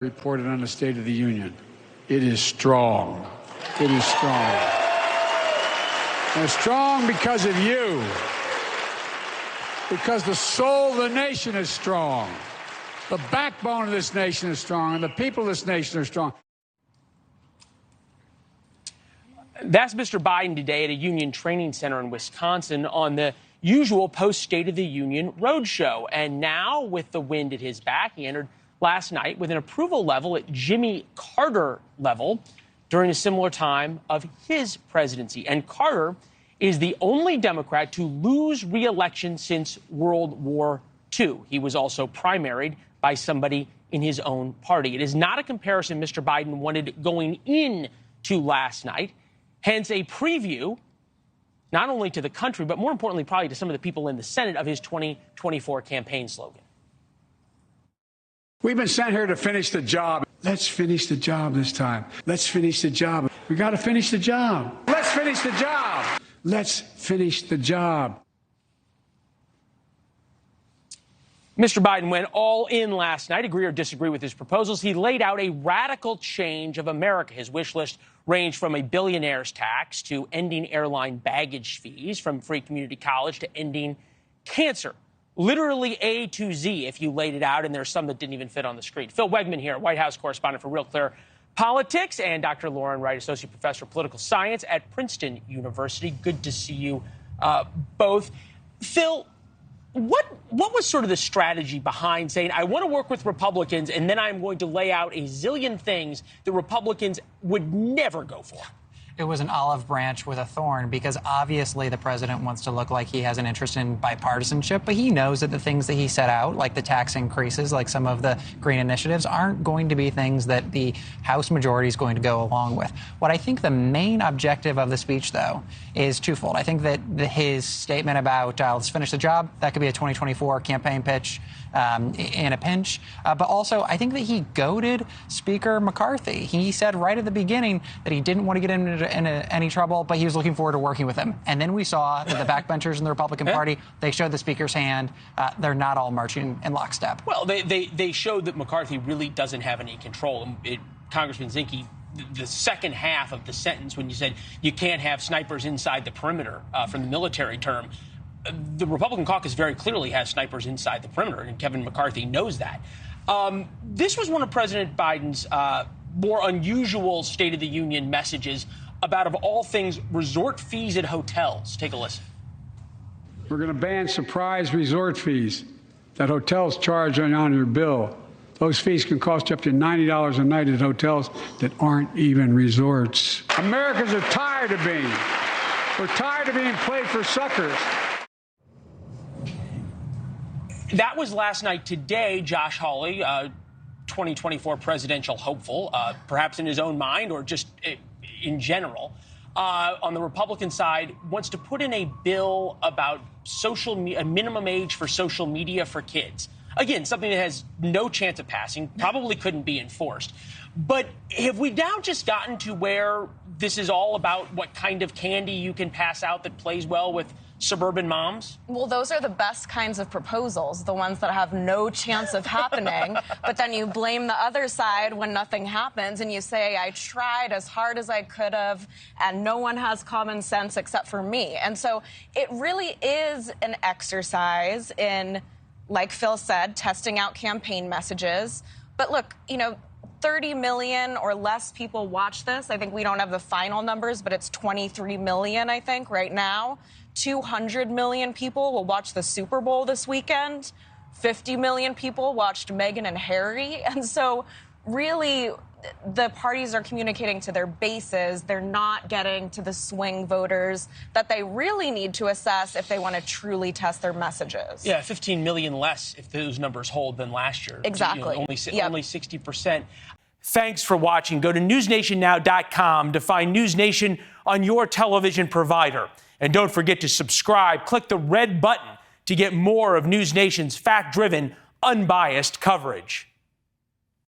Reported on the State of the Union. It is strong. It is strong. And it's strong because of you. Because the soul of the nation is strong. The backbone of this nation is strong, and the people of this nation are strong. That's Mr. Biden today at a union training center in Wisconsin on the usual post-State of the Union roadshow. And now, with the wind at his back, he entered last night with an approval level at Jimmy Carter level during a similar time of his presidency. And Carter is the only Democrat to lose re-election since World War II. He was also primaried by somebody in his own party. It is not a comparison Mr. Biden wanted going into last night, hence a preview not only to the country, but more importantly, probably to some of the people in the Senate of his 2024 campaign slogan. We've been sent here to finish the job. Let's finish the job this time. Let's finish the job. We got to finish the job. Let's finish the job. Let's finish the job. Mr. Biden went all in last night, agree or disagree with his proposals. He laid out a radical change of America. His wish list ranged from a billionaire's tax to ending airline baggage fees, from free community college to ending cancer. Literally A to Z, if you laid it out, and there's some that didn't even fit on the screen. Phil Wegmann here, White House correspondent for RealClearPolitics, and Dr. Lauren Wright, Associate Professor of Political Science at Princeton University. Good to see you both. Phil, what was sort of the strategy behind saying, I want to work with Republicans, and then I'm going to lay out a zillion things that Republicans would never go for? It was an olive branch with a thorn, because obviously the president wants to look like he has an interest in bipartisanship, but he knows that the things that he set out, like the tax increases, like some of the green initiatives, aren't going to be things that the House majority is going to go along with. What I think the main objective of the speech, though, is twofold. I think that his statement about let's finish the job, that could be a 2024 campaign pitch in a pinch. But also, I think that he goaded Speaker McCarthy. He said right at the beginning that he didn't want to get into any trouble, but he was looking forward to working with him. And then we saw that the backbenchers in the Republican Party, they showed the Speaker's hand. They're not all marching in lockstep. Well, they showed that McCarthy really doesn't have any control. Congressman Zinke, the second half of the sentence, when you said you can't have snipers inside the perimeter from the military term, the Republican caucus very clearly has snipers inside the perimeter, and Kevin McCarthy knows that. This was one of President Biden's more unusual State of the Union messages about, of all things, resort fees at hotels. Take a listen. We're going to ban surprise resort fees that hotels charge on your bill. Those fees can cost up to $90 a night at hotels that aren't even resorts. Americans are tired of being. We're tired of being played for suckers. That was last night. Today, Josh Hawley, 2024 presidential hopeful, perhaps in his own mind or just in general, on the Republican side, wants to put in a bill about a minimum age for social media for kids. Again, something that has no chance of passing, probably couldn't be enforced. But have we now just gotten to where this is all about what kind of candy you can pass out that plays well with suburban moms? Well, those are the best kinds of proposals, the ones that have no chance of happening. But then you blame the other side when nothing happens, and you say, I tried as hard as I could have, and no one has common sense except for me. And so it really is an exercise in, like Phil said, testing out campaign messages. But look, 30 million or less people watch this. I think we don't have the final numbers, but it's 23 million, I think, right now. 200 million people will watch the Super Bowl this weekend. 50 million people watched Meghan and Harry. And so really, the parties are communicating to their bases. They're not getting to the swing voters that they really need to assess if they want to truly test their messages. Yeah, 15 million less if those numbers hold than last year. Exactly. Only 60%. Thanks for watching. Go to newsnationnow.com to find NewsNation on your television provider. And don't forget to subscribe. Click the red button to get more of NewsNation's fact-driven, unbiased coverage.